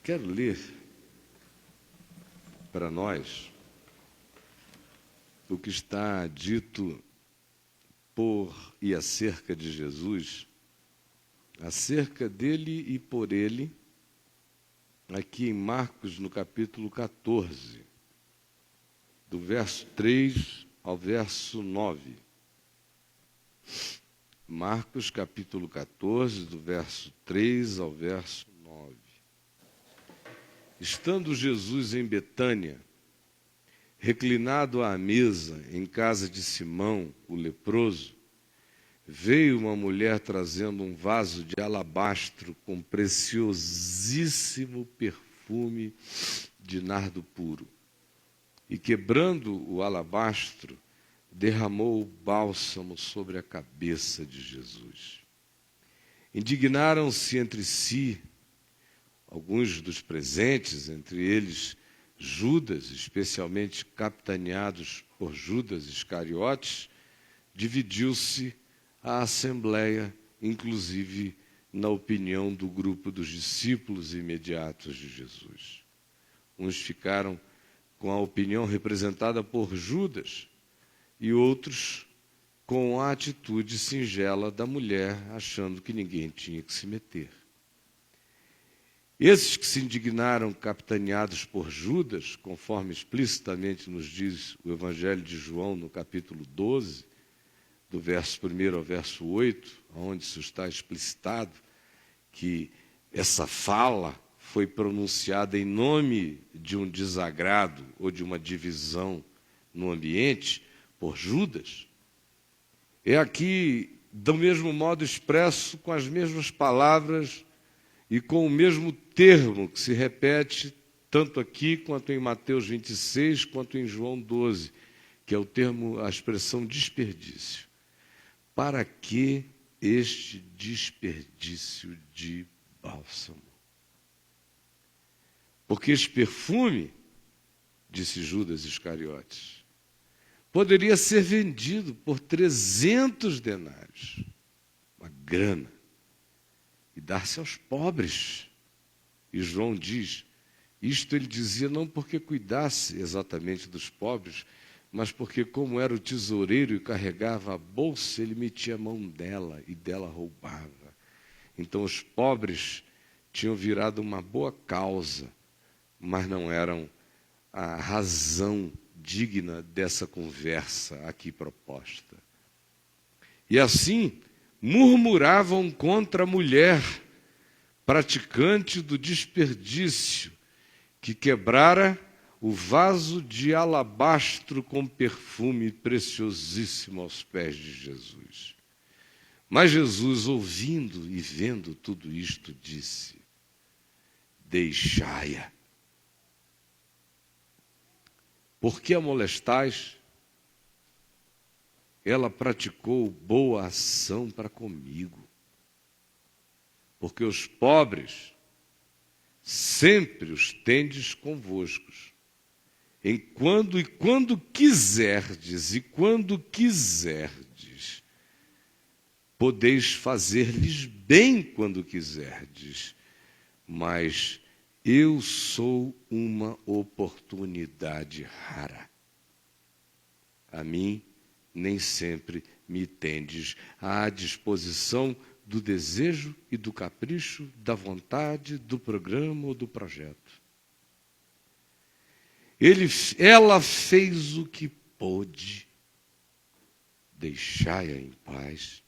Quero ler para nós o que está dito por e acerca de Jesus, acerca dele e por ele, aqui em Marcos, no capítulo 14, do verso 3 ao verso 9. Marcos, capítulo 14, do verso 3 ao verso 9. Estando Jesus em Betânia, reclinado à mesa em casa de Simão, o leproso, veio uma mulher trazendo um vaso de alabastro com preciosíssimo perfume de nardo puro. E quebrando o alabastro, derramou o bálsamo sobre a cabeça de Jesus. Indignaram-se entre si alguns dos presentes, entre eles Judas, especialmente capitaneados por Judas Iscariotes. Dividiu-se a assembleia, inclusive na opinião do grupo dos discípulos imediatos de Jesus. Uns ficaram com a opinião representada por Judas e outros com a atitude singela da mulher, achando que ninguém tinha que se meter. Esses que se indignaram, capitaneados por Judas, conforme explicitamente nos diz o Evangelho de João, no capítulo 12, do verso 1 ao verso 8, onde isso está explicitado, que essa fala foi pronunciada em nome de um desagrado ou de uma divisão no ambiente por Judas, é aqui do mesmo modo expresso com as mesmas palavras e com o mesmo termo que se repete tanto aqui quanto em Mateus 26, quanto em João 12, que é o termo, a expressão desperdício. Para que este desperdício de bálsamo? Porque este perfume, disse Judas Iscariotes, poderia ser vendido por 300 denários, uma grana, e dar-se aos pobres. E João diz, isto ele dizia não porque cuidasse exatamente dos pobres, mas porque, como era o tesoureiro e carregava a bolsa, ele metia a mão dela e dela roubava. Então os pobres tinham virado uma boa causa, mas não eram a razão digna dessa conversa aqui proposta. E assim murmuravam contra a mulher, praticante do desperdício, que quebrara o vaso de alabastro com perfume preciosíssimo aos pés de Jesus. Mas Jesus, ouvindo e vendo tudo isto, disse, deixai-a. Por que a molestais? Ela praticou boa ação para comigo. Porque os pobres sempre os tendes convoscos. Quando quiserdes, podeis fazer-lhes bem quando quiserdes, mas eu sou uma oportunidade rara. A mim nem sempre me tendes à disposição do desejo e do capricho, da vontade, do programa ou do projeto. Ela fez o que pôde, deixai-a em paz.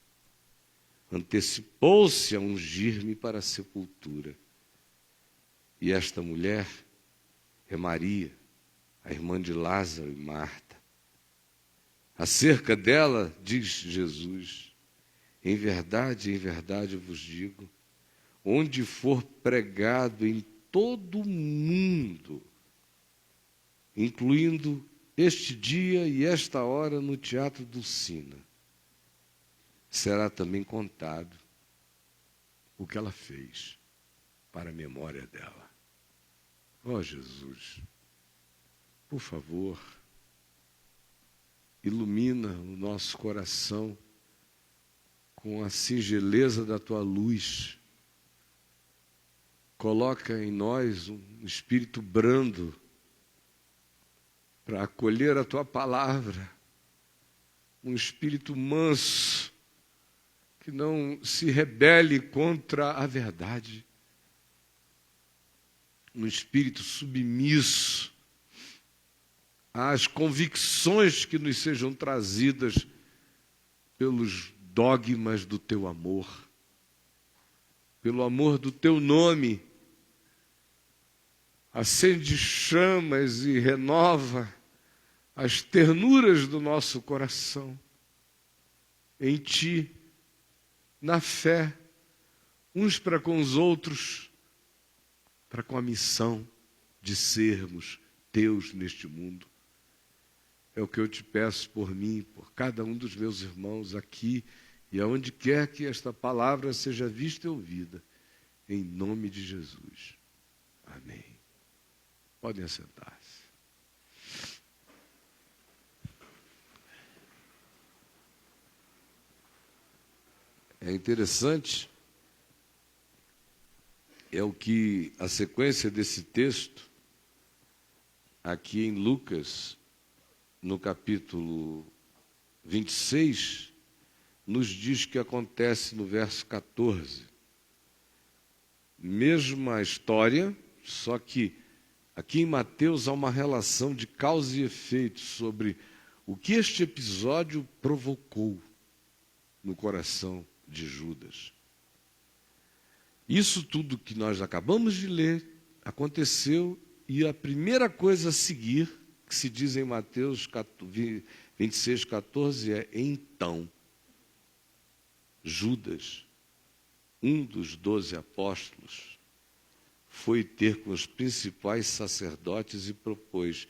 Antecipou-se a ungir-me para a sepultura. E esta mulher é Maria, a irmã de Lázaro e Marta. Acerca dela, diz Jesus, em verdade vos digo, onde for pregado em todo o mundo, incluindo este dia e esta hora no Teatro do Sina, será também contado o que ela fez para a memória dela. Ó Jesus, por favor, ilumina o nosso coração com a singeleza da tua luz. coloca em nós um espírito brando para acolher a tua palavra, um espírito manso que não se rebele contra a verdade, um espírito submisso às convicções que nos sejam trazidas pelos dogmas do teu amor, pelo amor do teu nome. Acende chamas e renova as ternuras do nosso coração em ti, na fé, uns para com os outros, para com a missão de sermos teus neste mundo. É o que eu te peço por mim, por cada um dos meus irmãos aqui e aonde quer que esta palavra seja vista e ouvida, em nome de Jesus. Amém. Podem assentar-se. É interessante, é o que a sequência desse texto, aqui em Lucas, no capítulo 26, nos diz que acontece no verso 14. Mesma história, só que aqui em Mateus há uma relação de causa e efeito sobre o que este episódio provocou no coração de Judas. Isso tudo que nós acabamos de ler aconteceu, e a primeira coisa a seguir, que se diz em Mateus 26, 14, é: então, Judas, um dos 12 apóstolos, foi ter com os principais sacerdotes e propôs: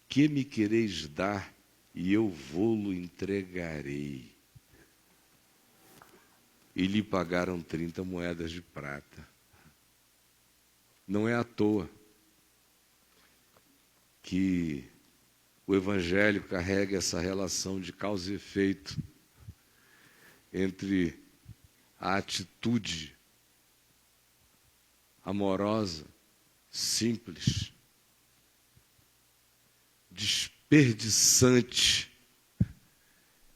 que me quereis dar, e eu vô-lo entregarei. E lhe pagaram 30 moedas de prata. Não é à toa que o Evangelho carrega essa relação de causa e efeito entre a atitude amorosa, simples, desperdiçante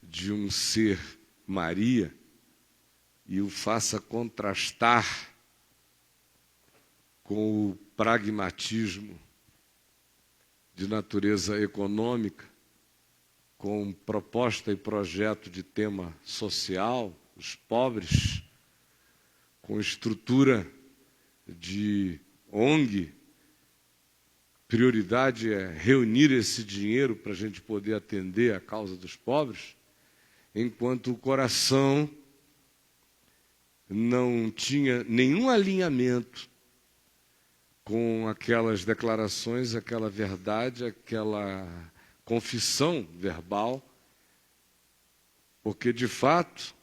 de um ser Maria, e o faça contrastar com o pragmatismo de natureza econômica, com proposta e projeto de tema social, os pobres, com estrutura de ONG. Prioridade é reunir esse dinheiro para a gente poder atender a causa dos pobres, enquanto o coração não tinha nenhum alinhamento com aquelas declarações, aquela verdade, aquela confissão verbal, porque, de fato,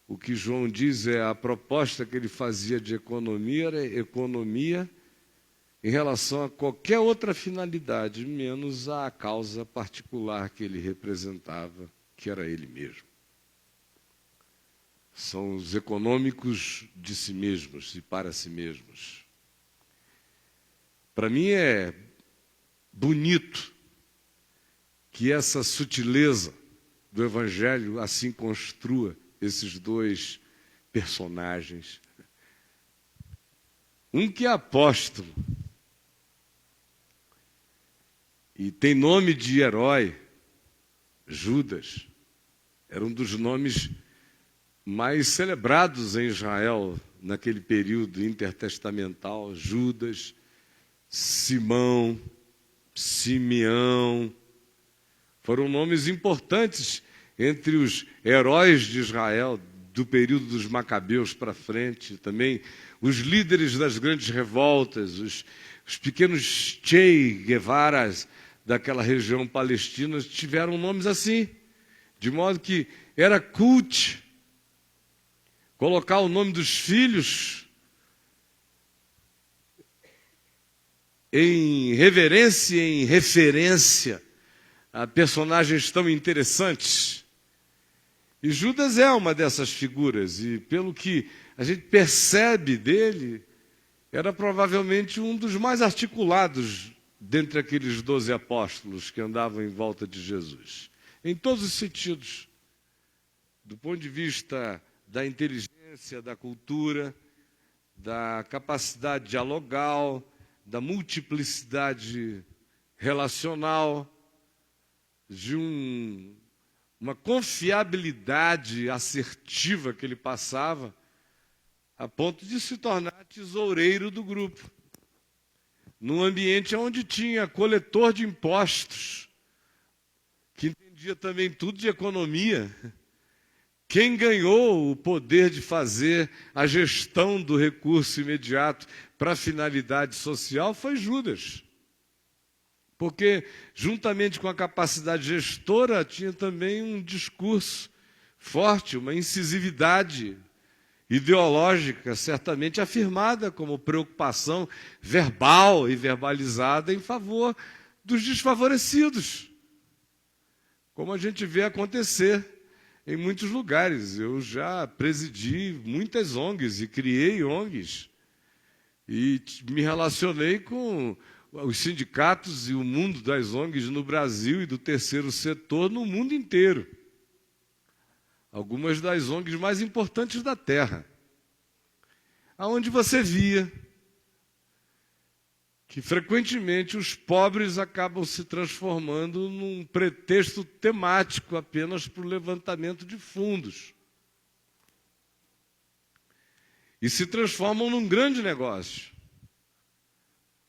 o que João diz é a proposta que ele fazia de economia era economia em relação a qualquer outra finalidade, menos a causa particular que ele representava, que era ele mesmo. São os econômicos de si mesmos e para si mesmos. Para mim é bonito que essa sutileza do Evangelho assim construa esses dois personagens. Um que é apóstolo e tem nome de herói, Judas, era um dos nomes mais celebrados em Israel naquele período intertestamental. Judas, Simão, Simeão, foram nomes importantes entre os heróis de Israel do período dos Macabeus para frente. Também os líderes das grandes revoltas, os pequenos Che Guevaras daquela região palestina tiveram nomes assim, de modo que era cult colocar o nome dos filhos em reverência, em referência a personagens tão interessantes. E Judas é uma dessas figuras, e pelo que a gente percebe dele, Era provavelmente um dos mais articulados dentre aqueles 12 apóstolos que andavam em volta de Jesus. Em todos os sentidos, do ponto de vista da inteligência, da cultura, da capacidade dialogal, da multiplicidade relacional, de uma confiabilidade assertiva que ele passava, a ponto de se tornar tesoureiro do grupo. Num ambiente onde tinha coletor de impostos, que entendia também tudo de economia. Quem ganhou o poder de fazer a gestão do recurso imediato para a finalidade social foi Judas. Porque, juntamente com a capacidade gestora, tinha também um discurso forte, uma incisividade ideológica, certamente afirmada como preocupação verbal e verbalizada em favor dos desfavorecidos, como a gente vê acontecer em muitos lugares. Eu já presidi muitas ONGs e criei ONGs e me relacionei com os sindicatos e o mundo das ONGs no Brasil e do terceiro setor no mundo inteiro. Algumas das ONGs mais importantes da Terra, aonde você via que frequentemente os pobres acabam se transformando num pretexto temático apenas para o levantamento de fundos. E se transformam num grande negócio,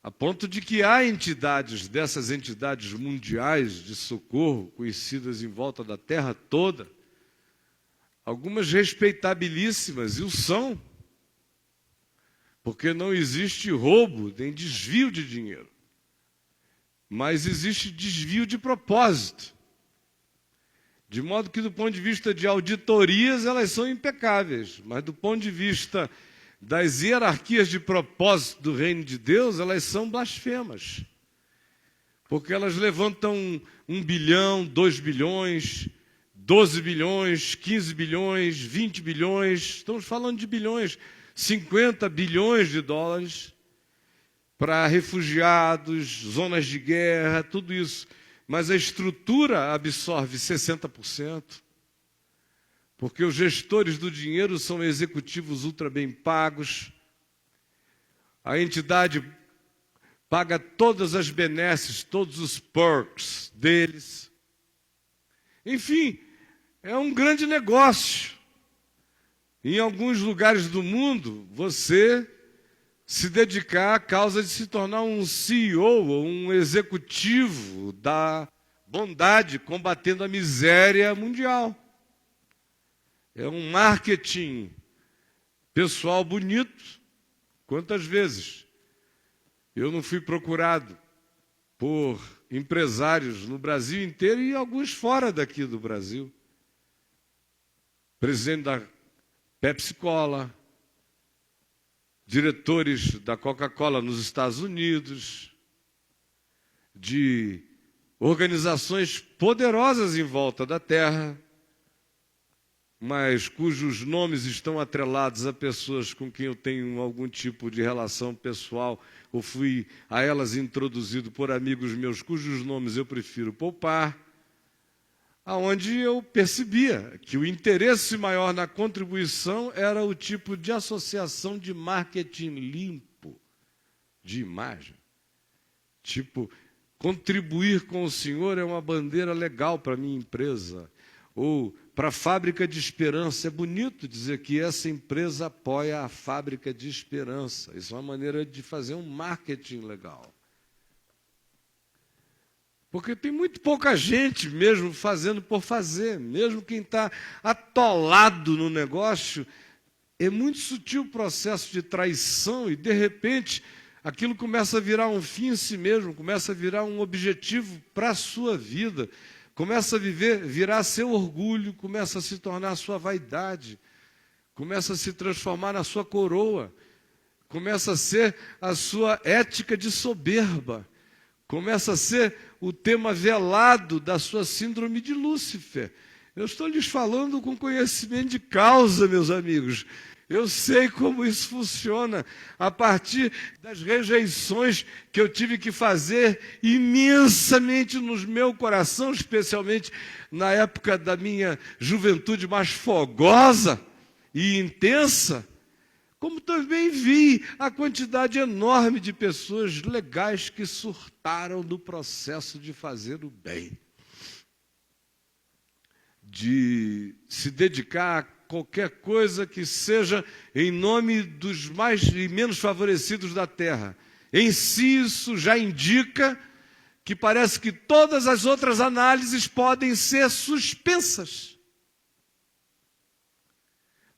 a ponto de que há entidades, dessas entidades mundiais de socorro, conhecidas em volta da Terra toda, algumas respeitabilíssimas, e o são, porque não existe roubo nem desvio de dinheiro, mas existe desvio de propósito. De modo que, do ponto de vista de auditorias, elas são impecáveis, mas do ponto de vista das hierarquias de propósito do reino de Deus, elas são blasfemas. Porque elas levantam 1 bilhão, 2 bilhões, 12 bilhões, 15 bilhões, 20 bilhões, estamos falando de bilhões, 50 bilhões de dólares para refugiados, zonas de guerra, tudo isso. Mas a estrutura absorve 60%, porque os gestores do dinheiro são executivos ultra bem pagos. A entidade paga todas as benesses, todos os perks deles. Enfim, é um grande negócio. Em alguns lugares do mundo, você se dedicar à causa de se tornar um CEO ou um executivo da bondade, combatendo a miséria mundial. É um marketing pessoal bonito. Quantas vezes eu não fui procurado por empresários no Brasil inteiro e alguns fora daqui do Brasil. Presidente da Pepsi-Cola, diretores da Coca-Cola nos Estados Unidos, de organizações poderosas em volta da Terra, mas cujos nomes estão atrelados a pessoas com quem eu tenho algum tipo de relação pessoal, ou fui a elas introduzido por amigos meus, cujos nomes eu prefiro poupar, aonde eu percebia que o interesse maior na contribuição era o tipo de associação de marketing limpo, de imagem. Tipo, contribuir com o Senhor é uma bandeira legal para a minha empresa. Ou, para a Fábrica de Esperança, é bonito dizer que essa empresa apoia a Fábrica de Esperança. Isso é uma maneira de fazer um marketing legal. Porque tem muito pouca gente mesmo fazendo por fazer. Mesmo quem está atolado no negócio, é muito sutil o processo de traição e, de repente, aquilo começa a virar um fim em si mesmo, começa a virar um objetivo para a sua vida, começa a virar seu orgulho, começa a se tornar a sua vaidade, começa a se transformar na sua coroa, começa a ser a sua ética de soberba, começa a ser o tema velado da sua síndrome de Lúcifer. Eu estou lhes falando com conhecimento de causa, meus amigos. Eu sei como isso funciona, a partir das rejeições que eu tive que fazer imensamente no meu coração, especialmente na época da minha juventude mais fogosa e intensa, como também vi a quantidade enorme de pessoas legais que surtaram no processo de fazer o bem, de se dedicar a qualquer coisa que seja em nome dos mais e menos favorecidos da terra. Em si, isso já indica que parece que todas as outras análises podem ser suspensas.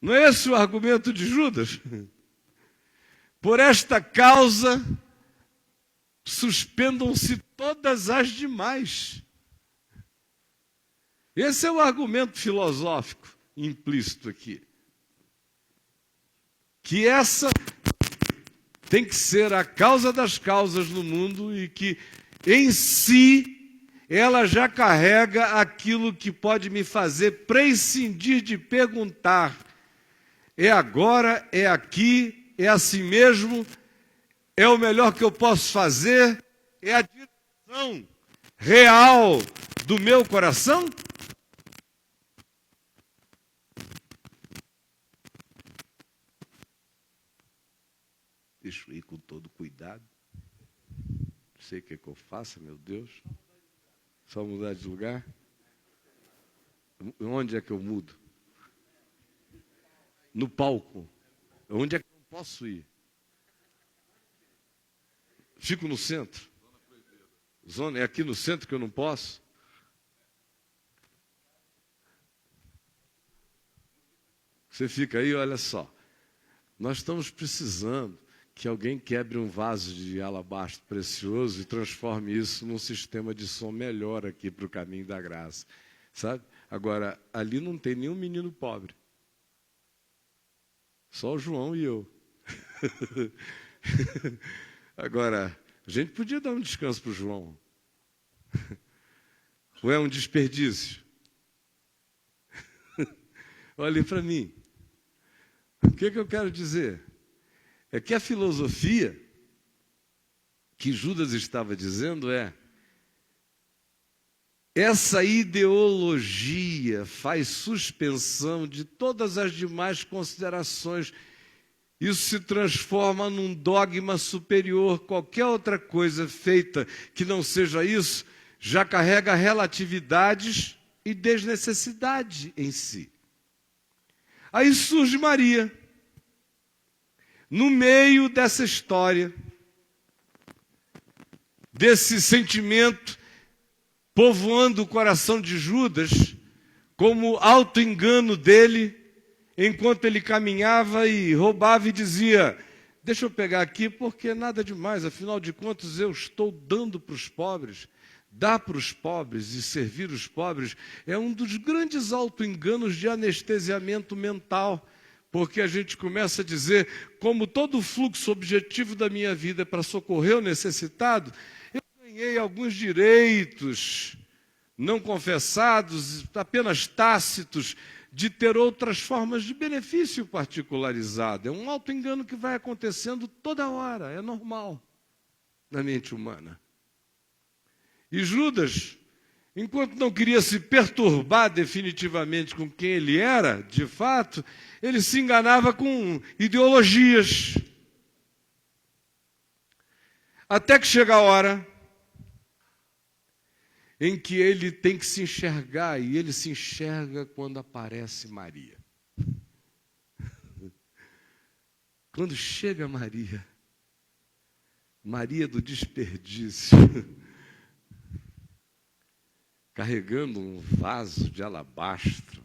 Não é esse o argumento de Judas? Por esta causa, suspendam-se todas as demais. Esse é o argumento filosófico implícito aqui. Que essa tem que ser a causa das causas no mundo e que, em si, ela já carrega aquilo que pode me fazer prescindir de perguntar: é agora, é aqui, é assim mesmo, é o melhor que eu posso fazer, é a direção real do meu coração? Deixa eu ir com todo cuidado. Não sei o que eu faço, meu Deus. Só mudar de lugar? Onde é que eu mudo? No palco. Onde é que eu posso ir? Fico no centro. É aqui no centro que eu não posso? Você fica aí, olha só. Nós estamos precisando que alguém quebre um vaso de alabastro precioso e transforme isso num sistema de som melhor aqui para o caminho da graça. Sabe? Agora, ali não tem nenhum menino pobre. Só o João e eu. Agora, a gente podia dar um descanso para o João. Ou é um desperdício? Olhem para mim. O que eu quero dizer? É que a filosofia que Judas estava dizendo é: essa ideologia faz suspensão de todas as demais considerações. Isso se transforma num dogma superior. Qualquer outra coisa feita que não seja isso já carrega relatividades e desnecessidade em si. Aí surge Maria, no meio dessa história, desse sentimento povoando o coração de Judas, como auto-engano dele, enquanto ele caminhava e roubava e dizia: deixa eu pegar aqui porque nada demais, afinal de contas eu estou dando para os pobres. Dar para os pobres e servir os pobres é um dos grandes auto-enganos de anestesiamento mental, porque a gente começa a dizer, como todo o fluxo objetivo da minha vida é para socorrer o necessitado, eu ganhei alguns direitos não confessados, apenas tácitos, de ter outras formas de benefício particularizado. É um auto-engano que vai acontecendo toda hora, é normal na mente humana. E Judas, enquanto não queria se perturbar definitivamente com quem ele era, de fato, ele se enganava com ideologias. Até que chega a hora em que ele tem que se enxergar, e ele se enxerga quando aparece Maria. Quando chega Maria, Maria do desperdício, carregando um vaso de alabastro,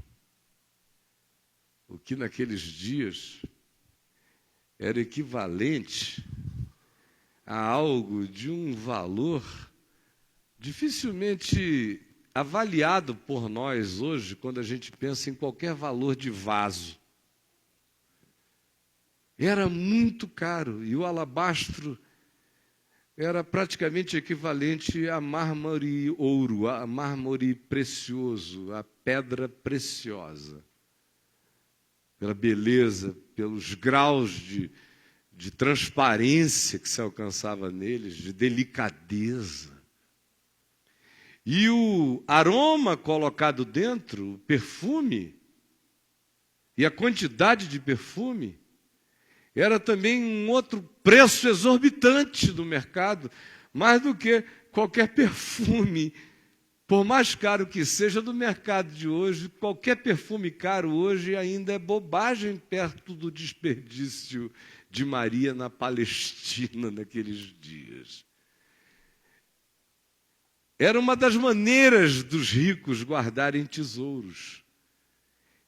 o que naqueles dias era equivalente a algo de um valor dificilmente avaliado por nós hoje, quando a gente pensa em qualquer valor de vaso. Era muito caro, e o alabastro era praticamente equivalente a mármore ouro, a mármore precioso, a pedra preciosa. Pela beleza, pelos graus de transparência que se alcançava neles, de delicadeza. E o aroma colocado dentro, o perfume, e a quantidade de perfume, era também um outro preço exorbitante do mercado, mais do que qualquer perfume, por mais caro que seja do mercado de hoje. Qualquer perfume caro hoje ainda é bobagem perto do desperdício de Maria na Palestina naqueles dias. Era uma das maneiras dos ricos guardarem tesouros.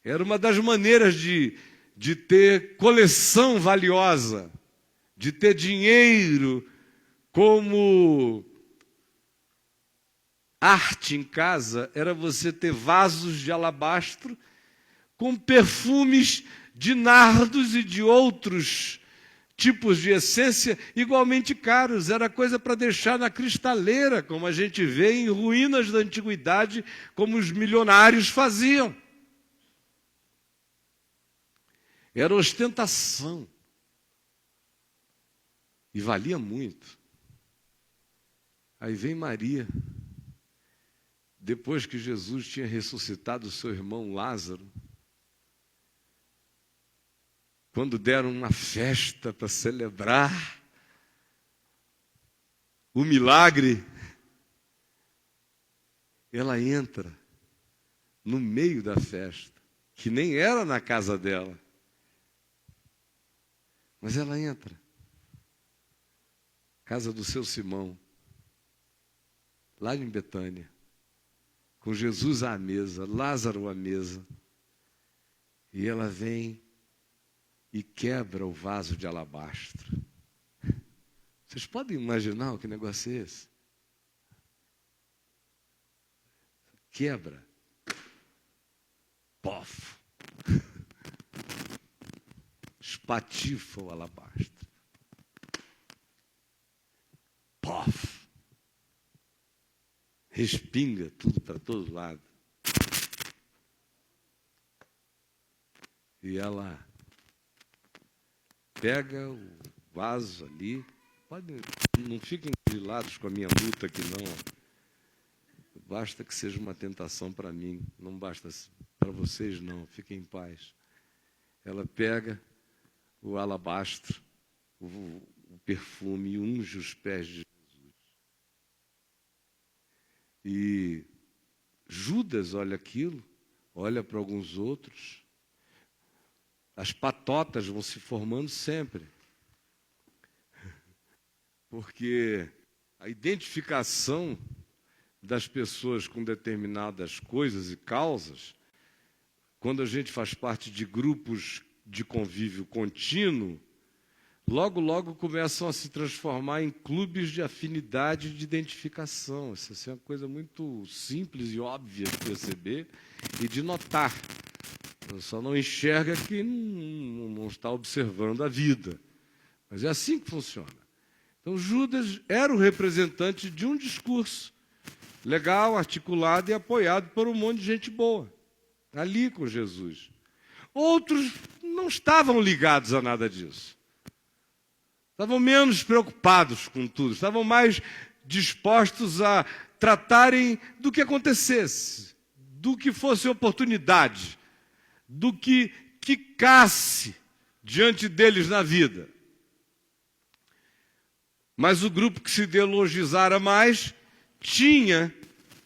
Era uma das maneiras de ter coleção valiosa, de ter dinheiro como arte em casa, era você ter vasos de alabastro com perfumes de nardos e de outros tipos de essência igualmente caros. Era coisa para deixar na cristaleira, como a gente vê em ruínas da antiguidade, como os milionários faziam. Era ostentação. E valia muito. Aí vem Maria, depois que Jesus tinha ressuscitado o seu irmão Lázaro, quando deram uma festa para celebrar o milagre, ela entra no meio da festa, que nem era na casa dela. Mas ela entra, casa do seu Simão, lá em Betânia, com Jesus à mesa, Lázaro à mesa, e ela vem e quebra o vaso de alabastro. Vocês podem imaginar o que negócio é esse? Quebra. Pof. Espatifa o alabastro. Pof. Respinga tudo para todo lado. E ela pega o vaso ali. Não fiquem grilados com a minha luta aqui, não. Basta que seja uma tentação para mim. Não basta para vocês, não. Fiquem em paz. Ela pega o alabastro, o perfume, e unge os pés de Jesus. E Judas olha aquilo, olha para alguns outros. As patotas vão se formando sempre. Porque a identificação das pessoas com determinadas coisas e causas, quando a gente faz parte de grupos de convívio contínuo, logo, logo começam a se transformar em clubes de afinidade de identificação. Isso é uma coisa muito simples e óbvia de perceber e de notar. Só não enxerga que não está observando a vida. Mas é assim que funciona. Então, Judas era o representante de um discurso legal, articulado e apoiado por um monte de gente boa, ali com Jesus. Outros não estavam ligados a nada disso. Estavam menos preocupados com tudo, estavam mais dispostos a tratarem do que acontecesse, do que fosse oportunidade, do que quicasse diante deles na vida. Mas o grupo que se ideologizara mais tinha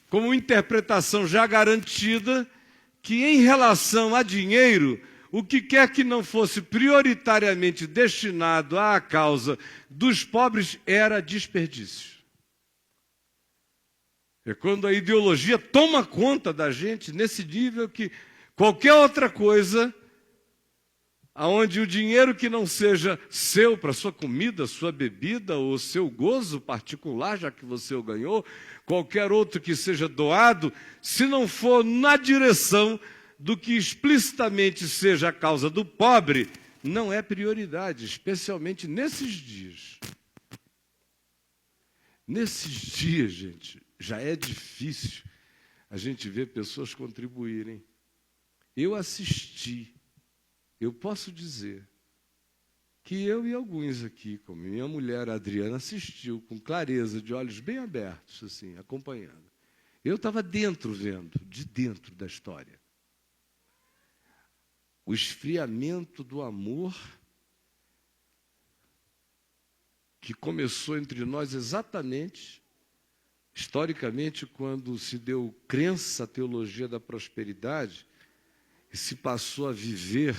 como interpretação já garantida que, em relação a dinheiro, o que quer que não fosse prioritariamente destinado à causa dos pobres era desperdício. É quando a ideologia toma conta da gente nesse nível que qualquer outra coisa, aonde o dinheiro que não seja seu para sua comida, sua bebida ou seu gozo particular, já que você o ganhou, qualquer outro que seja doado, se não for na direção do que explicitamente seja a causa do pobre, não é prioridade, especialmente nesses dias. Nesses dias, gente, já é difícil a gente ver pessoas contribuírem. Eu assisti, eu posso dizer que eu e alguns aqui, como minha mulher a Adriana, assistiu com clareza, de olhos bem abertos, assim, acompanhando. Eu estava dentro, vendo, de dentro da história. O esfriamento do amor que começou entre nós exatamente, historicamente, quando se deu crença à teologia da prosperidade e se passou a viver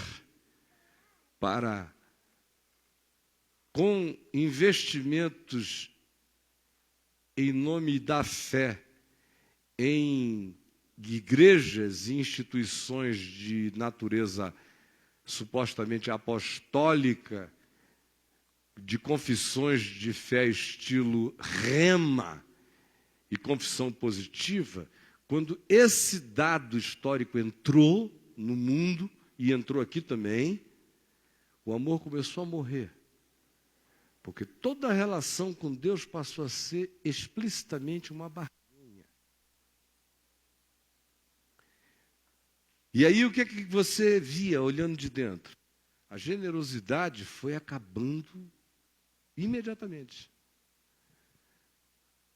com investimentos em nome da fé em igrejas e instituições de natureza supostamente apostólica, de confissões de fé estilo Rema e confissão positiva, quando esse dado histórico entrou no mundo e entrou aqui também, o amor começou a morrer. Porque toda a relação com Deus passou a ser explicitamente uma barganha. E aí o que é que você via olhando de dentro? A generosidade foi acabando imediatamente.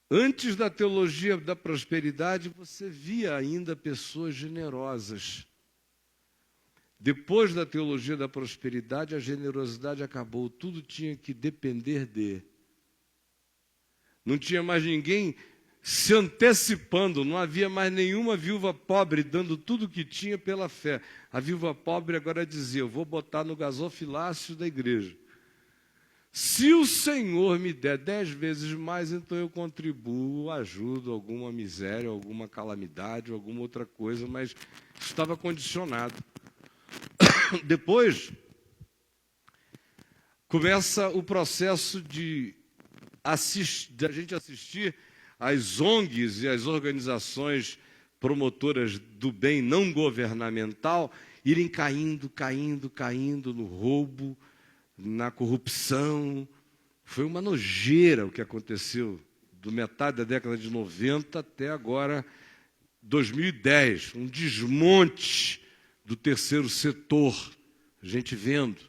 Antes da teologia da prosperidade, você via ainda pessoas generosas. Depois da teologia da prosperidade, a generosidade acabou. Tudo tinha que depender de. Não tinha mais ninguém se antecipando, não havia mais nenhuma viúva pobre dando tudo o que tinha pela fé. A viúva pobre agora dizia, eu vou botar no gasofilácio da igreja. Se o Senhor me der 10 vezes mais, então eu contribuo, ajudo alguma miséria, alguma calamidade, alguma outra coisa, mas estava condicionado. Depois, começa o processo de a gente assistir às ONGs e às organizações promotoras do bem não governamental irem caindo no roubo, na corrupção. Foi uma nojeira o que aconteceu do metade da década de 90 até agora, 2010, um desmonte do terceiro setor, a gente vendo.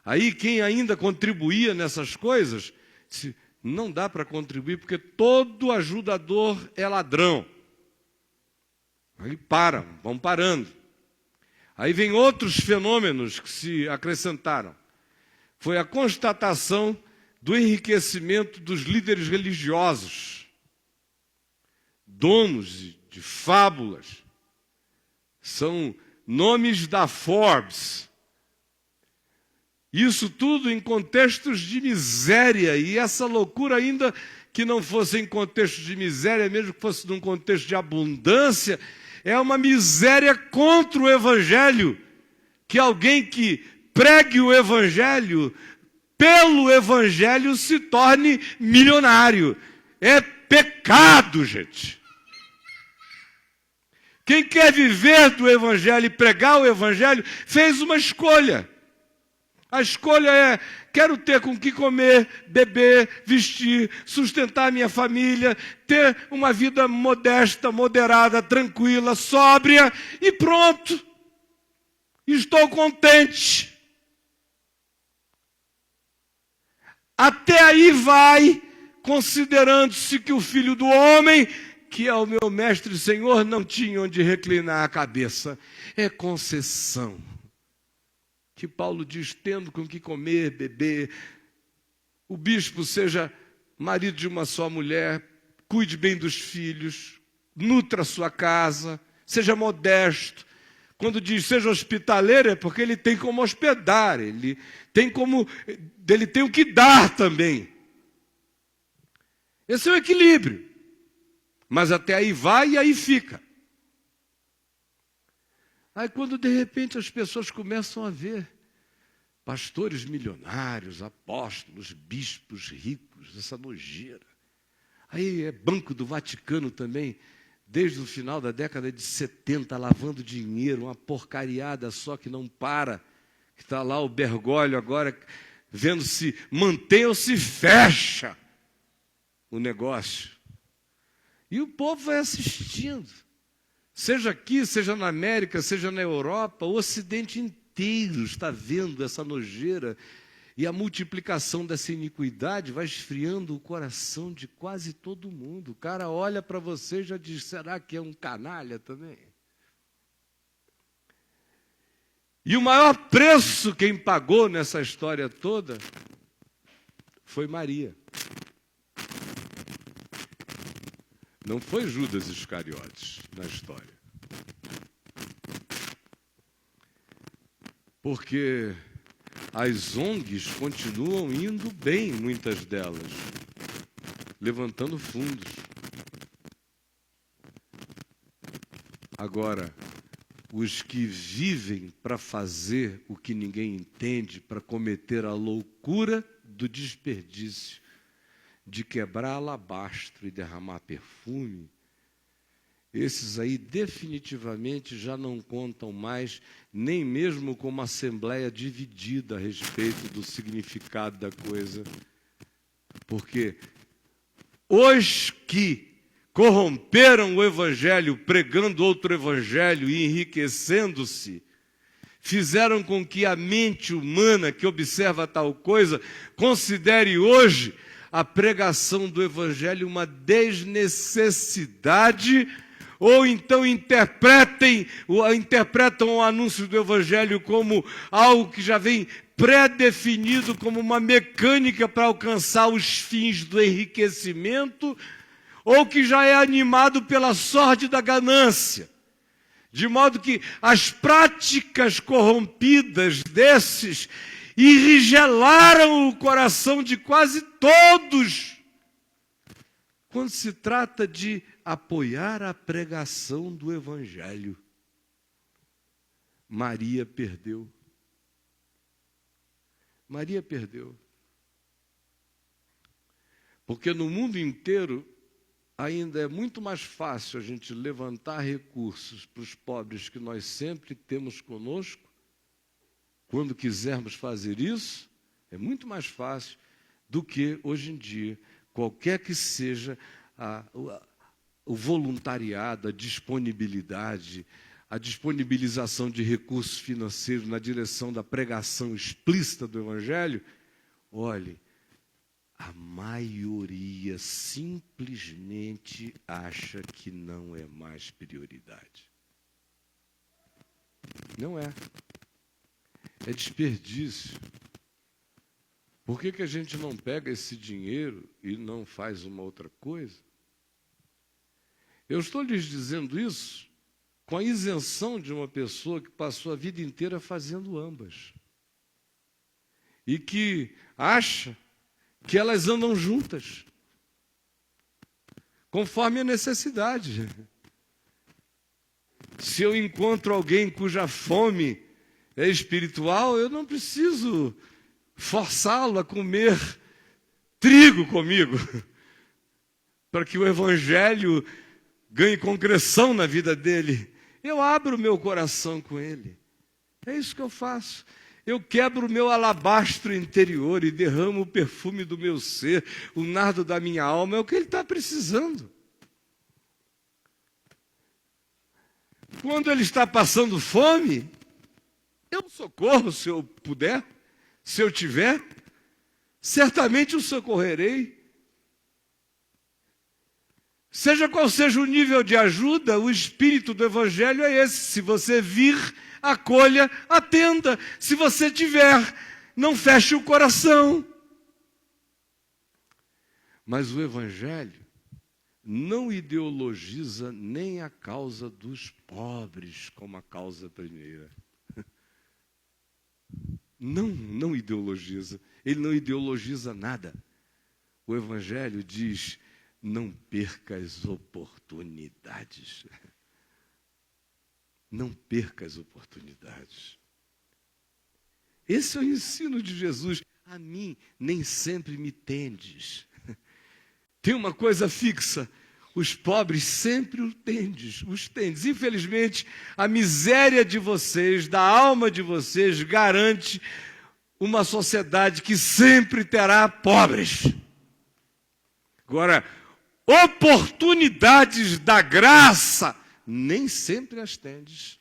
Aí quem ainda contribuía nessas coisas, disse, não dá para contribuir porque todo ajudador é ladrão. Aí vão parando. Aí vem outros fenômenos que se acrescentaram. Foi a constatação do enriquecimento dos líderes religiosos, donos de fábulas, são nomes da Forbes. Isso tudo em contextos de miséria, e essa loucura ainda que não fosse em contexto de miséria, mesmo que fosse num contexto de abundância, é uma miséria contra o Evangelho, que alguém que pregue o Evangelho, pelo Evangelho se torne milionário. É pecado, gente. Quem quer viver do Evangelho e pregar o Evangelho, fez uma escolha. A escolha é, quero ter com que comer, beber, vestir, sustentar minha família, ter uma vida modesta, moderada, tranquila, sóbria e pronto. Estou contente. Até aí vai, considerando-se que o Filho do Homem, que é o meu mestre e Senhor, não tinha onde reclinar a cabeça. É concessão. Que Paulo diz, tendo com que comer, beber, o bispo seja marido de uma só mulher, cuide bem dos filhos, nutra a sua casa, seja modesto. Quando diz seja hospitaleiro, é porque ele tem como hospedar, ele tem o que dar também. Esse é o equilíbrio. Mas até aí vai e aí fica. Aí quando de repente as pessoas começam a ver pastores milionários, apóstolos, bispos ricos, essa nojeira. Aí é Banco do Vaticano também, desde o final da década de 70, lavando dinheiro, uma porcariada só que não para. Está lá o Bergoglio agora, vendo se mantém ou se fecha. o negócio. E o povo vai assistindo. Seja aqui, seja na América, seja na Europa, o Ocidente inteiro está vendo essa nojeira. E a multiplicação dessa iniquidade vai esfriando o coração de quase todo mundo. O cara olha para você e já diz, será que é um canalha também? E o maior preço quem pagou nessa história toda foi Maria. Não foi Judas Iscariotes na história. Porque as ONGs continuam indo bem, muitas delas, levantando fundos. Agora, os que vivem para fazer o que ninguém entende, para cometer a loucura do desperdício, de quebrar alabastro e derramar perfume, esses aí definitivamente já não contam mais, nem mesmo com uma assembleia dividida a respeito do significado da coisa. Porque os que corromperam o evangelho, pregando outro evangelho e enriquecendo-se, fizeram com que a mente humana que observa tal coisa considere hoje a pregação do evangelho uma desnecessidade, ou então interpretam o anúncio do evangelho como algo que já vem pré-definido, como uma mecânica para alcançar os fins do enriquecimento, ou que já é animado pela sorte da ganância. De modo que as práticas corrompidas desses enrigelaram o coração de quase todos, quando se trata de apoiar a pregação do evangelho. Maria perdeu. Maria perdeu. Porque no mundo inteiro ainda é muito mais fácil a gente levantar recursos para os pobres que nós sempre temos conosco. Quando quisermos fazer isso, é muito mais fácil do que hoje em dia, qualquer que seja o voluntariado, a disponibilidade, a disponibilização de recursos financeiros na direção da pregação explícita do Evangelho. Olhe, a maioria simplesmente acha que não é mais prioridade. Não é. É desperdício. Por que a gente não pega esse dinheiro e não faz uma outra coisa? Eu estou lhes dizendo isso com a isenção de uma pessoa que passou a vida inteira fazendo ambas. E que acha que elas andam juntas, conforme a necessidade. Se eu encontro alguém cuja fome é espiritual, eu não preciso forçá-lo a comer trigo comigo, para que o evangelho ganhe concreção na vida dele. Eu abro o meu coração com ele. É isso que eu faço. Eu quebro o meu alabastro interior e derramo o perfume do meu ser, o nardo da minha alma, é o que ele está precisando. Quando ele está passando fome, eu socorro se eu puder, se eu tiver, certamente o socorrerei. Seja qual seja o nível de ajuda, o espírito do evangelho é esse. Se você vir, acolha, atenda. Se você tiver, não feche o coração. Mas o evangelho não ideologiza nem a causa dos pobres como a causa primeira. Não ideologiza. Ele não ideologiza nada. O evangelho diz: não perca as oportunidades. Não perca as oportunidades. Esse é o ensino de Jesus. A mim nem sempre me tendes. Tem uma coisa fixa: os pobres sempre os tendes. Infelizmente, a miséria de vocês, da alma de vocês, garante uma sociedade que sempre terá pobres. Agora, oportunidades da graça, nem sempre as tendes.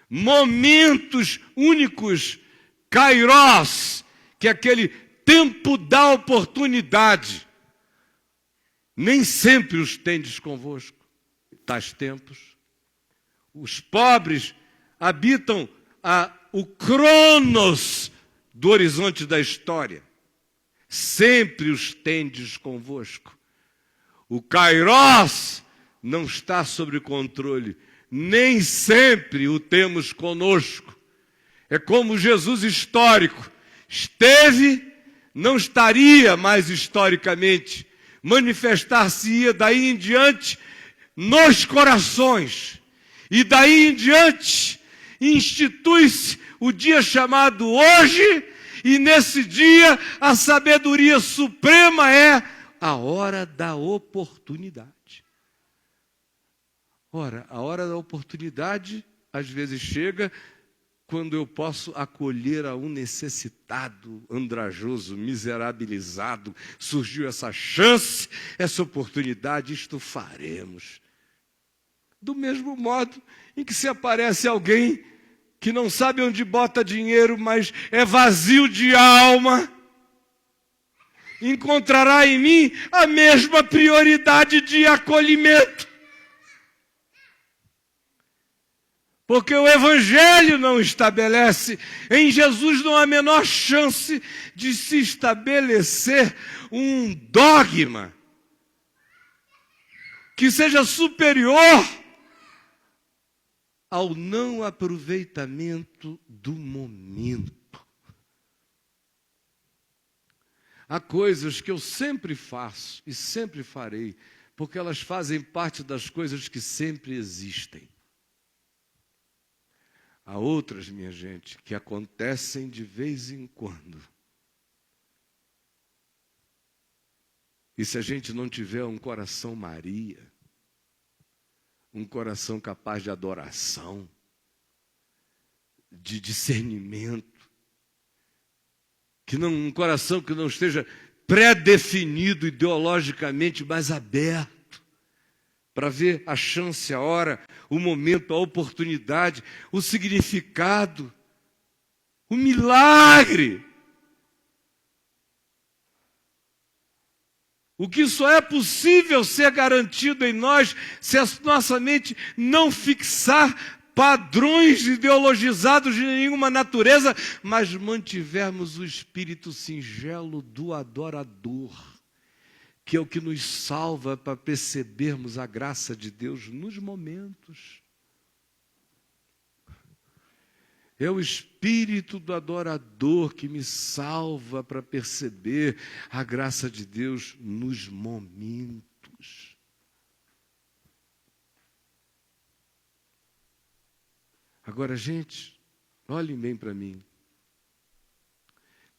Momentos únicos, kairos, que é aquele tempo da oportunidade, nem sempre os tendes convosco. Tais tempos, os pobres habitam o cronos do horizonte da história. Sempre os tendes convosco. O kairos não está sob controle. Nem sempre o temos conosco. É como Jesus histórico. Esteve, não estaria mais historicamente. Manifestar-se-ia daí em diante nos corações. E daí em diante institui-se o dia chamado hoje, e nesse dia a sabedoria suprema é a hora da oportunidade. Ora, a hora da oportunidade às vezes chega quando eu posso acolher a um necessitado, andrajoso, miserabilizado. Surgiu essa chance, essa oportunidade, isto faremos. Do mesmo modo em que se aparece alguém que não sabe onde bota dinheiro, mas é vazio de alma, encontrará em mim a mesma prioridade de acolhimento. Porque o Evangelho não estabelece, em Jesus não há a menor chance de se estabelecer um dogma que seja superior ao não aproveitamento do momento. Há coisas que eu sempre faço e sempre farei, porque elas fazem parte das coisas que sempre existem. Há outras, minha gente, que acontecem de vez em quando. E se a gente não tiver um coração Maria, um coração capaz de adoração, de discernimento, um coração que não esteja pré-definido ideologicamente, mas aberto, para ver a chance, a hora, o momento, a oportunidade, o significado, o milagre. O que só é possível ser garantido em nós se a nossa mente não fixar padrões ideologizados de nenhuma natureza, mas mantivermos o espírito singelo do adorador, que é o que nos salva para percebermos a graça de Deus nos momentos. É o espírito do adorador que me salva para perceber a graça de Deus nos momentos. Agora, gente, olhem bem para mim.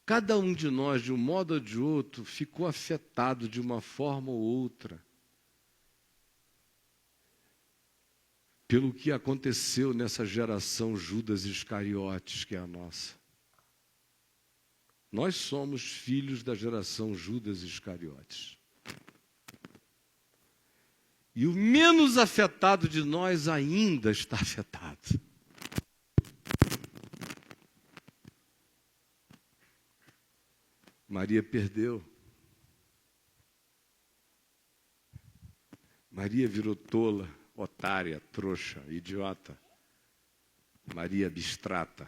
Cada um de nós, de um modo ou de outro, ficou afetado de uma forma ou outra pelo que aconteceu nessa geração Judas Iscariotes, que é a nossa. Nós somos filhos da geração Judas Iscariotes. E o menos afetado de nós ainda está afetado. Maria perdeu. Maria virou tola, otária, trouxa, idiota. Maria abstrata.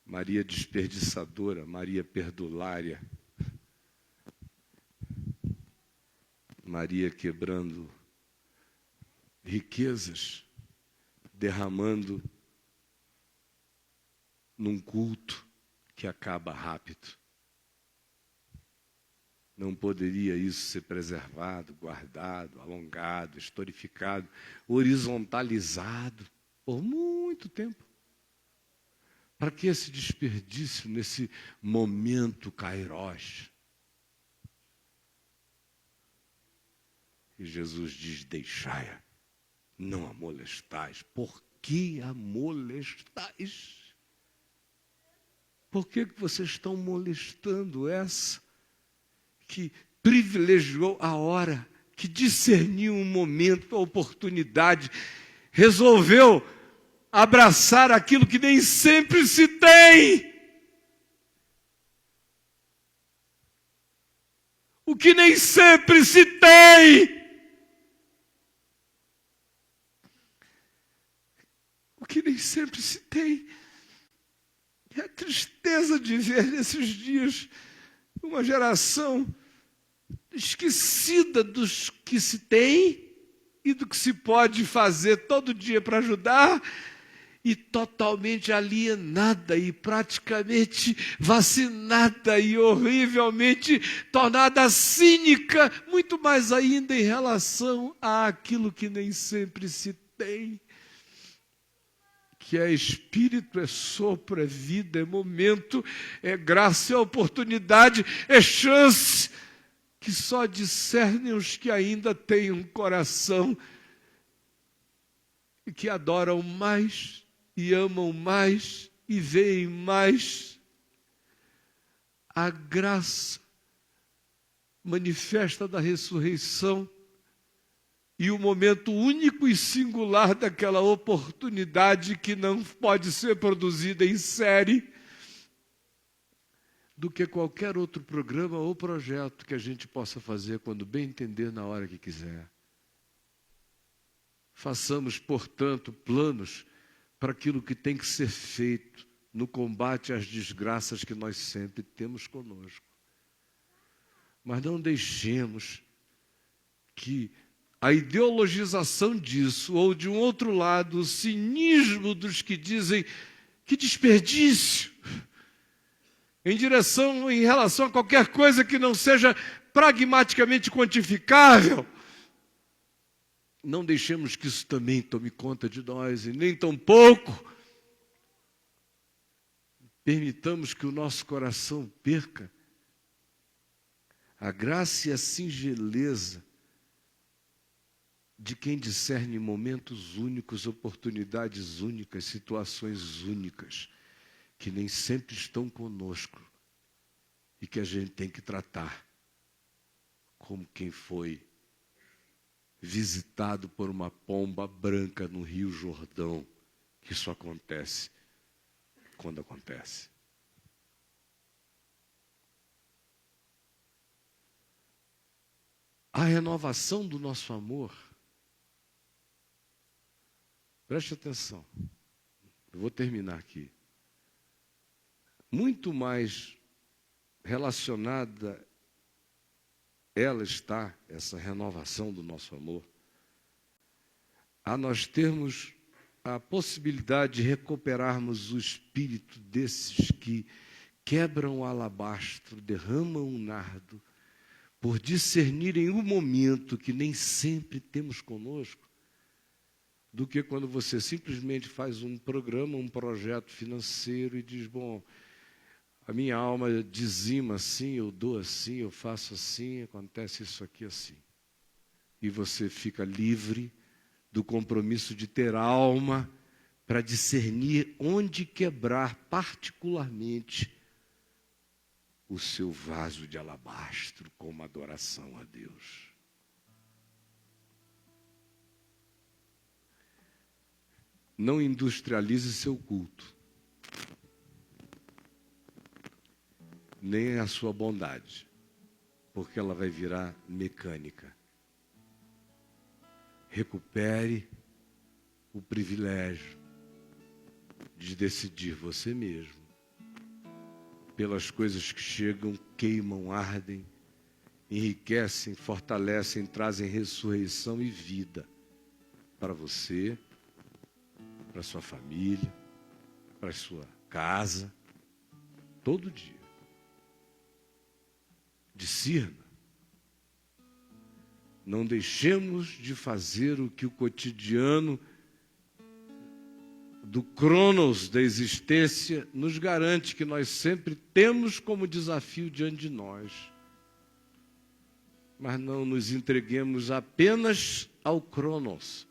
Maria desperdiçadora, Maria perdulária. Maria quebrando riquezas, derramando num culto que acaba rápido. Não poderia isso ser preservado, guardado, alongado, historificado, horizontalizado por muito tempo? Para que esse desperdício nesse momento kairos? E Jesus diz: deixai-a, não a molestais. Por que a molestais? Por que vocês estão molestando essa que privilegiou a hora, que discerniu um momento, a oportunidade, resolveu abraçar aquilo que nem sempre se tem? O que nem sempre se tem. O que nem sempre se tem. E a tristeza de ver nesses dias uma geração esquecida dos que se tem e do que se pode fazer todo dia para ajudar, e totalmente alienada e praticamente vacinada e horrivelmente tornada cínica, muito mais ainda em relação àquilo que nem sempre se tem, que é espírito, é sopro, é vida, é momento, é graça, é oportunidade, é chance, que só discernem os que ainda têm um coração e que adoram mais, e amam mais, e veem mais a graça manifesta da ressurreição e o momento único e singular daquela oportunidade que não pode ser produzida em série, do que qualquer outro programa ou projeto que a gente possa fazer quando bem entender, na hora que quiser. Façamos, portanto, planos para aquilo que tem que ser feito no combate às desgraças que nós sempre temos conosco. Mas não deixemos que a ideologização disso, ou de um outro lado, o cinismo dos que dizem que desperdício, em relação a qualquer coisa que não seja pragmaticamente quantificável, não deixemos que isso também tome conta de nós, e nem tampouco permitamos que o nosso coração perca a graça e a singeleza de quem discerne momentos únicos, oportunidades únicas, situações únicas, que nem sempre estão conosco e que a gente tem que tratar como quem foi visitado por uma pomba branca no Rio Jordão, que isso acontece quando acontece. A renovação do nosso amor, preste atenção, eu vou terminar aqui, muito mais relacionada ela está, essa renovação do nosso amor, a nós termos a possibilidade de recuperarmos o espírito desses que quebram o alabastro, derramam o nardo, por discernirem o momento que nem sempre temos conosco, do que quando você simplesmente faz um programa, um projeto financeiro e diz, bom, a minha alma dizima assim, eu dou assim, eu faço assim, acontece isso aqui assim. E você fica livre do compromisso de ter alma para discernir onde quebrar particularmente o seu vaso de alabastro como adoração a Deus. Não industrialize seu culto, nem a sua bondade, porque ela vai virar mecânica. Recupere o privilégio de decidir você mesmo, pelas coisas que chegam, queimam, ardem, enriquecem, fortalecem, trazem ressurreição e vida para você, para sua família, para sua casa, todo dia. Discirna. Não deixemos de fazer o que o cotidiano do cronos da existência nos garante, que nós sempre temos como desafio diante de nós. Mas não nos entreguemos apenas ao cronos,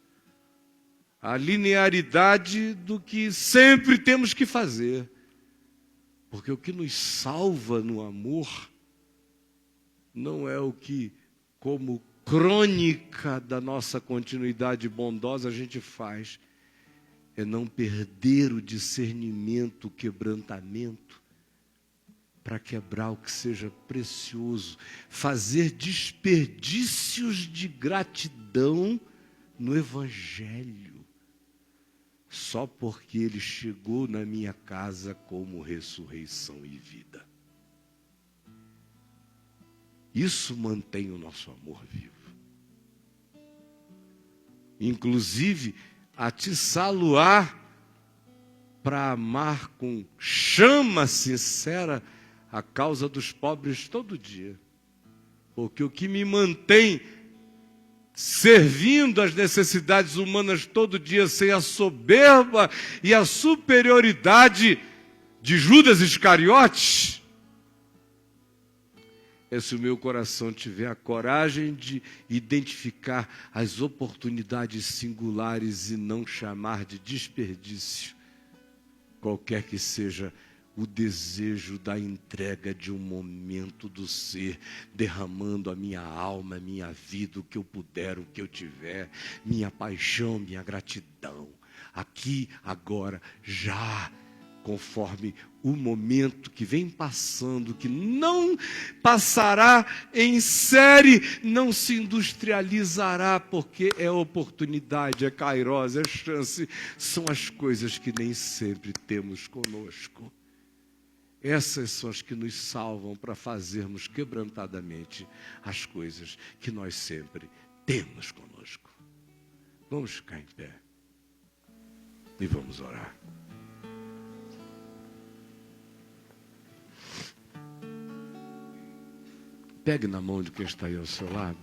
à linearidade do que sempre temos que fazer. Porque o que nos salva no amor não é o que, como crônica da nossa continuidade bondosa, a gente faz. É não perder o discernimento, o quebrantamento, para quebrar o que seja precioso. Fazer desperdícios de gratidão no Evangelho, só porque ele chegou na minha casa como ressurreição e vida. Isso mantém o nosso amor vivo. Inclusive, atiçá-lo-á para amar com chama sincera a causa dos pobres todo dia. Porque o que me mantém servindo às necessidades humanas todo dia, sem a soberba e a superioridade de Judas Iscariotes, é se o meu coração tiver a coragem de identificar as oportunidades singulares e não chamar de desperdício qualquer que seja o desejo da entrega de um momento do ser, derramando a minha alma, a minha vida, o que eu puder, o que eu tiver, minha paixão, minha gratidão, aqui, agora, já, conforme o momento que vem passando, que não passará em série, não se industrializará, porque é oportunidade, é kairos, é chance, são as coisas que nem sempre temos conosco. Essas são as que nos salvam para fazermos quebrantadamente as coisas que nós sempre temos conosco. Vamos ficar em pé e vamos orar. Pegue na mão de quem está aí ao seu lado.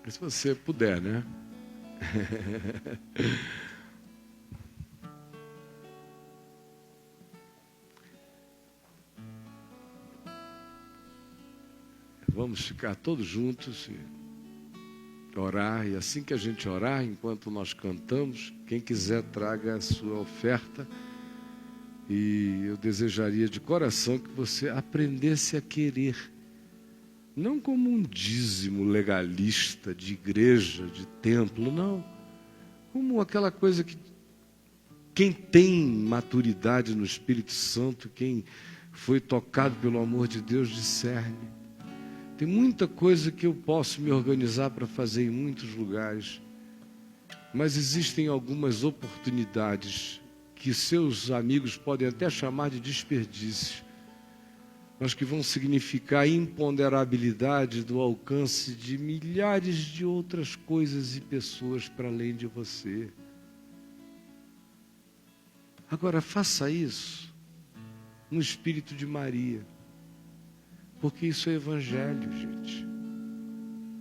Se você puder, né? Vamos ficar todos juntos e orar. E assim que a gente orar, enquanto nós cantamos, quem quiser traga a sua oferta. E eu desejaria de coração que você aprendesse a querer, não como um dízimo legalista de igreja, de templo, não. Como aquela coisa que quem tem maturidade no Espírito Santo, quem foi tocado pelo amor de Deus, discerne. Tem muita coisa que eu posso me organizar para fazer em muitos lugares, mas existem algumas oportunidades que seus amigos podem até chamar de desperdício, mas que vão significar a imponderabilidade do alcance de milhares de outras coisas e pessoas para além de você. Agora, faça isso no espírito de Maria, porque isso é evangelho, gente.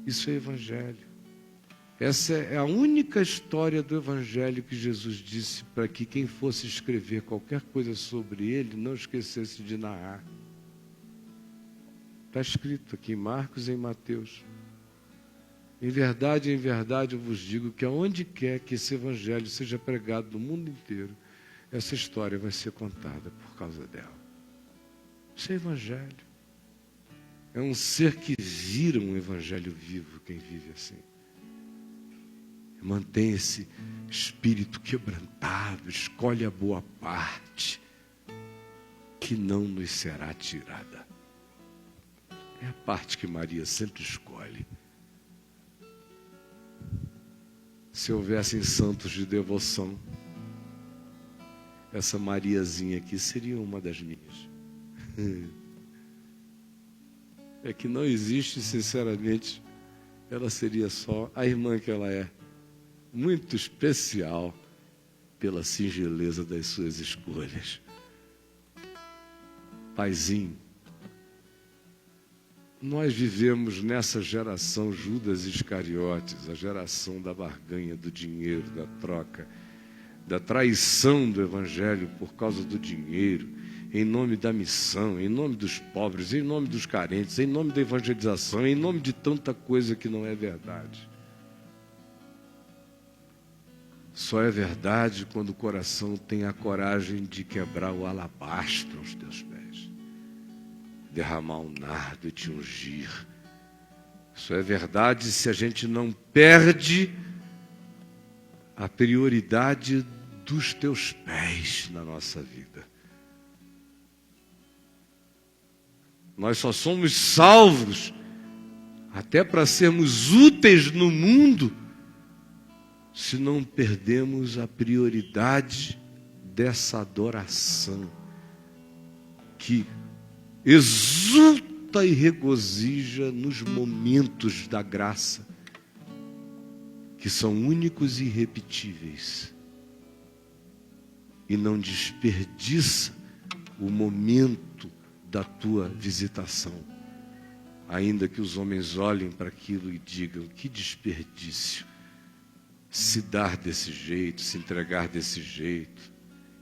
Isso é evangelho. Essa é a única história do Evangelho que Jesus disse para que quem fosse escrever qualquer coisa sobre ele não esquecesse de narrar. Está escrito aqui em Marcos e em Mateus. Em verdade eu vos digo que aonde quer que esse Evangelho seja pregado no mundo inteiro, essa história vai ser contada por causa dela. Isso é Evangelho. É um ser que vira um Evangelho vivo, quem vive assim. Mantém esse espírito quebrantado, escolhe a boa parte, que não nos será tirada. É a parte que Maria sempre escolhe. Se houvessem santos de devoção, essa Mariazinha aqui seria uma das minhas. É que não existe, sinceramente, ela seria só a irmã que ela é. Muito especial pela singeleza das suas escolhas. Paizinho, nós vivemos nessa geração Judas Iscariotes, a geração da barganha, do dinheiro, da troca, da traição do Evangelho por causa do dinheiro, em nome da missão, em nome dos pobres, em nome dos carentes, em nome da evangelização, em nome de tanta coisa que não é verdade. Só é verdade quando o coração tem a coragem de quebrar o alabastro aos teus pés, derramar um nardo e te ungir. Só é verdade se a gente não perde a prioridade dos teus pés na nossa vida. Nós só somos salvos até para sermos úteis no mundo se não perdemos a prioridade dessa adoração que exulta e regozija nos momentos da graça, que são únicos e irrepetíveis, e não desperdiça o momento da tua visitação, ainda que os homens olhem para aquilo e digam: que desperdício se dar desse jeito, se entregar desse jeito,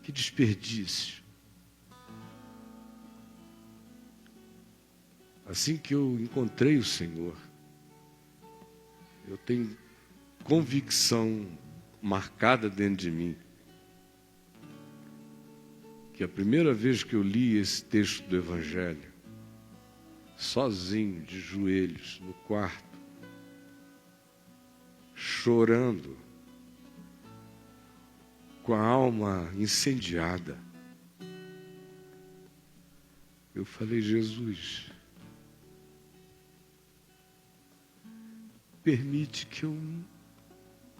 que desperdício. Assim que eu encontrei o Senhor, eu tenho convicção marcada dentro de mim que a primeira vez que eu li esse texto do Evangelho, sozinho, de joelhos, no quarto, chorando, com a alma incendiada, eu falei: Jesus, permite que eu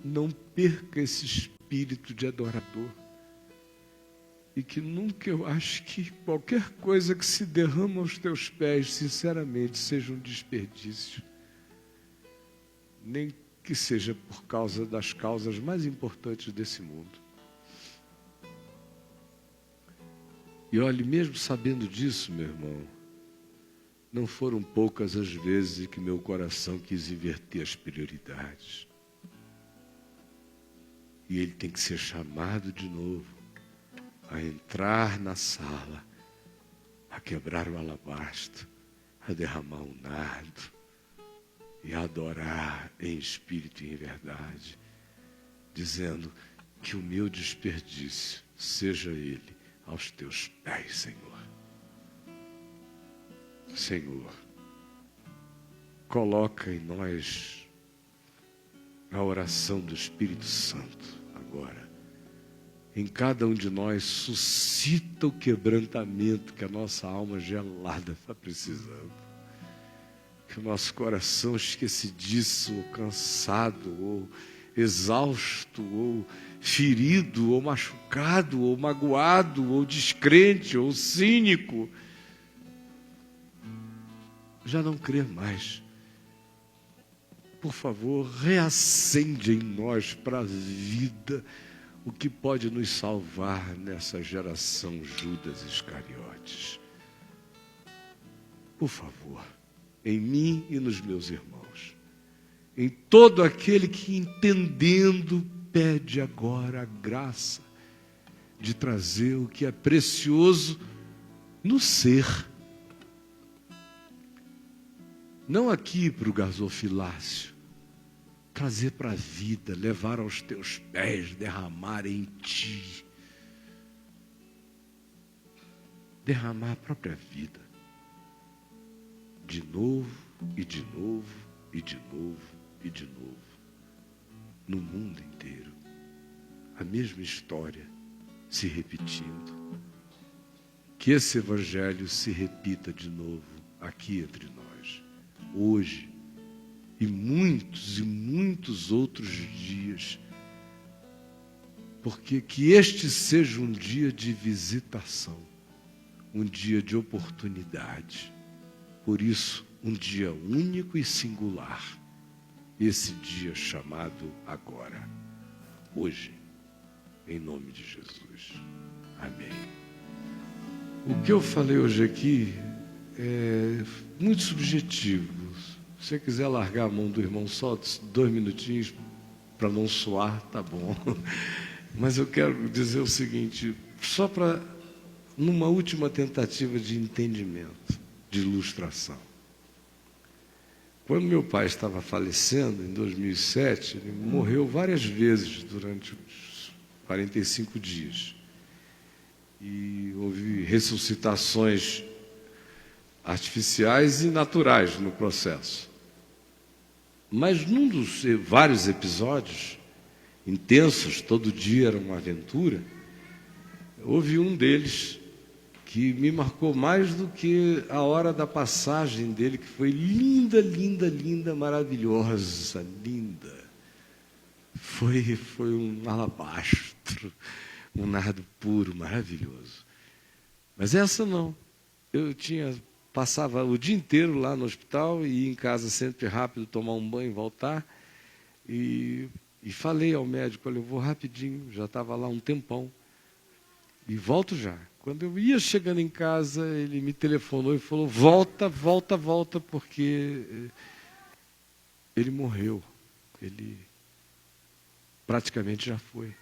não perca esse espírito de adorador, e que nunca eu ache que qualquer coisa que se derrama aos teus pés, sinceramente, seja um desperdício, nem que seja por causa das causas mais importantes desse mundo. E olhe, mesmo sabendo disso, meu irmão, não foram poucas as vezes que meu coração quis inverter as prioridades. E ele tem que ser chamado de novo a entrar na sala, a quebrar o alabastro, a derramar um nardo e a adorar em espírito e em verdade, dizendo: que o meu desperdício seja ele aos teus pés, Senhor. Senhor, coloca em nós a oração do Espírito Santo agora. Em cada um de nós suscita o quebrantamento que a nossa alma gelada está precisando. Que o nosso coração esquecidiço, ou cansado, ou exausto, ou ferido, ou machucado, ou magoado, ou descrente, ou cínico, já não crê mais. Por favor, reacende em nós para a vida o que pode nos salvar nessa geração Judas Iscariotes. Por favor, em mim e nos meus irmãos, em todo aquele que, entendendo, pede agora a graça de trazer o que é precioso no ser. Não aqui para o gasofilácio, trazer para a vida, levar aos teus pés, derramar em ti. Derramar a própria vida. De novo, e de novo, e de novo, e de novo. No mundo inteiro. A mesma história se repetindo. Que esse evangelho se repita de novo aqui entre nós. Hoje. E muitos outros dias. Porque que este seja um dia de visitação. Um dia de oportunidade. Por isso, um dia único e singular. Esse dia chamado agora. Hoje. Em nome de Jesus. Amém. O que eu falei hoje aqui é muito subjetivo. Se você quiser largar a mão do irmão só 2 minutinhos para não suar, tá bom. Mas eu quero dizer o seguinte, só para numa última tentativa de entendimento, de ilustração. Quando meu pai estava falecendo, em 2007, ele morreu várias vezes durante os 45 dias. E houve ressuscitações artificiais e naturais no processo. Mas num dos vários episódios intensos, todo dia era uma aventura, houve um deles que me marcou mais do que a hora da passagem dele, que foi linda, linda, linda, maravilhosa, linda. Foi um alabastro, um nardo puro, maravilhoso. Mas essa não. Eu passava o dia inteiro lá no hospital e ia em casa sempre rápido, tomar um banho, voltar. E falei ao médico, olha, eu vou rapidinho, já estava lá um tempão. E volto já. Quando eu ia chegando em casa, ele me telefonou e falou, volta, volta, volta, porque ele morreu. Ele praticamente já foi.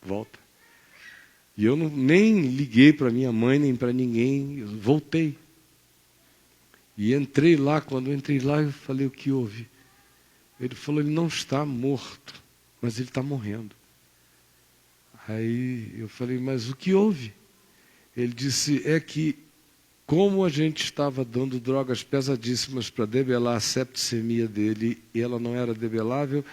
Volta. E eu nem liguei para minha mãe, nem para ninguém, eu voltei. E entrei lá, quando eu entrei lá, eu falei, o que houve? Ele falou, ele não está morto, mas ele está morrendo. Aí eu falei, mas o que houve? Ele disse, é que como a gente estava dando drogas pesadíssimas para debelar a septicemia dele, e ela não era debelável,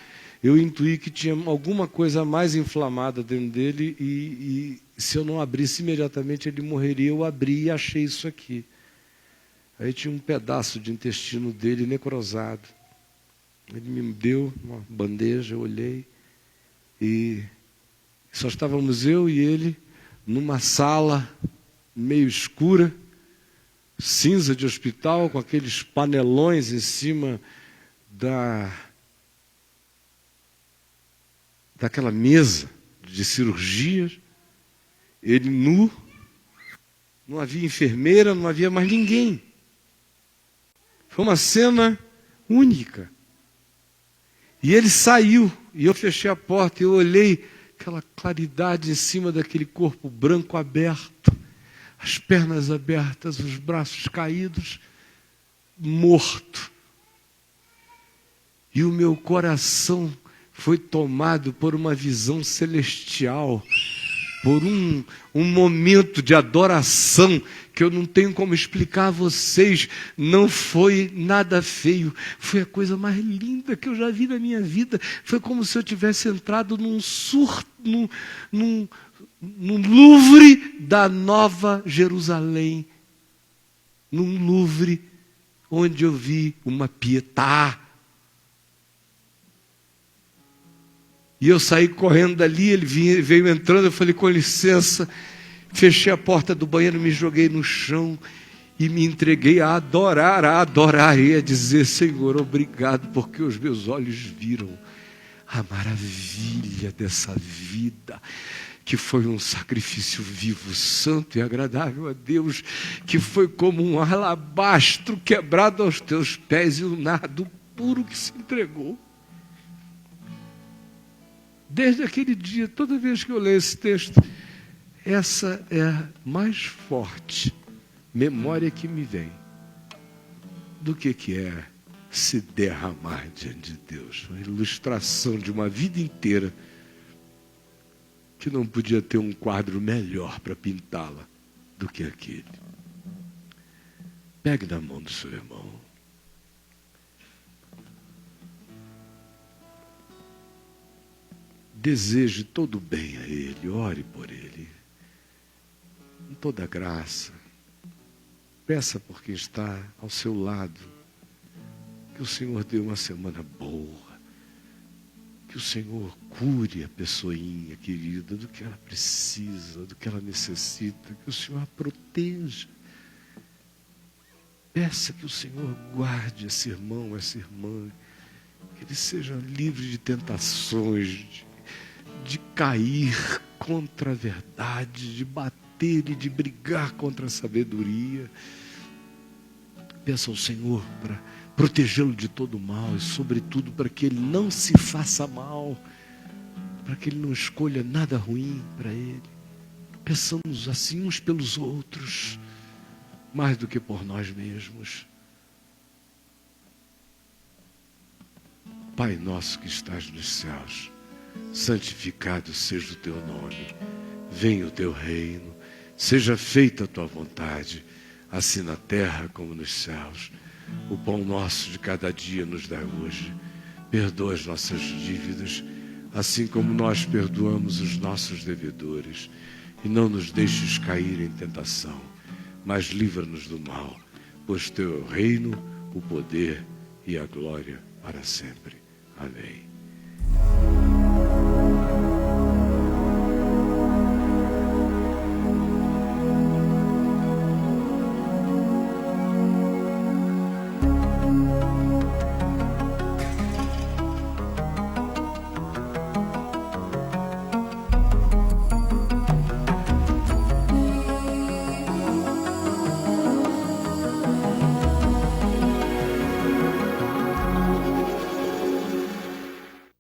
eu intuí que tinha alguma coisa mais inflamada dentro dele e se eu não abrisse imediatamente ele morreria. Eu abri e achei isso aqui. Aí tinha um pedaço de intestino dele necrosado. Ele me deu uma bandeja, eu olhei e só estávamos eu e ele numa sala meio escura, cinza de hospital, com aqueles panelões em cima daquela mesa de cirurgias. Ele nu, não havia enfermeira, não havia mais ninguém. Foi uma cena única. E ele saiu, e eu fechei a porta, e eu olhei aquela claridade em cima daquele corpo branco aberto, as pernas abertas, os braços caídos, morto. E o meu coração foi tomado por uma visão celestial, por um momento de adoração que eu não tenho como explicar a vocês. Não foi nada feio, foi a coisa mais linda que eu já vi na minha vida. Foi como se eu tivesse entrado num Louvre da Nova Jerusalém, num Louvre onde eu vi uma Pietà. E eu saí correndo dali, ele veio entrando, eu falei, com licença, fechei a porta do banheiro, me joguei no chão e me entreguei a adorar e a dizer, Senhor, obrigado, porque os meus olhos viram a maravilha dessa vida, que foi um sacrifício vivo, santo e agradável a Deus, que foi como um alabastro quebrado aos teus pés e um nardo puro que se entregou. Desde aquele dia, toda vez que eu leio esse texto, essa é a mais forte memória que me vem do que é se derramar diante de Deus. Uma ilustração de uma vida inteira que não podia ter um quadro melhor para pintá-la do que aquele. Pegue na mão do seu irmão. Deseje todo o bem a ele, ore por ele, com toda graça. Peça por quem está ao seu lado, que o Senhor dê uma semana boa, que o Senhor cure a pessoinha querida do que ela precisa, do que ela necessita, que o Senhor a proteja. Peça que o Senhor guarde esse irmão, essa irmã, que ele seja livre de tentações, de cair contra a verdade, de bater e de brigar contra a sabedoria. Peça ao Senhor para protegê-lo de todo mal e, sobretudo, para que ele não se faça mal, para que ele não escolha nada ruim para ele. Peçamos assim uns pelos outros, mais do que por nós mesmos. Pai nosso que estás nos céus, santificado seja o teu nome. Venha o teu reino, seja feita a tua vontade, assim na terra como nos céus. O pão nosso de cada dia nos dá hoje. Perdoa as nossas dívidas, assim como nós perdoamos os nossos devedores. E não nos deixes cair em tentação, mas livra-nos do mal, pois teu é o reino, o poder e a glória para sempre. Amém.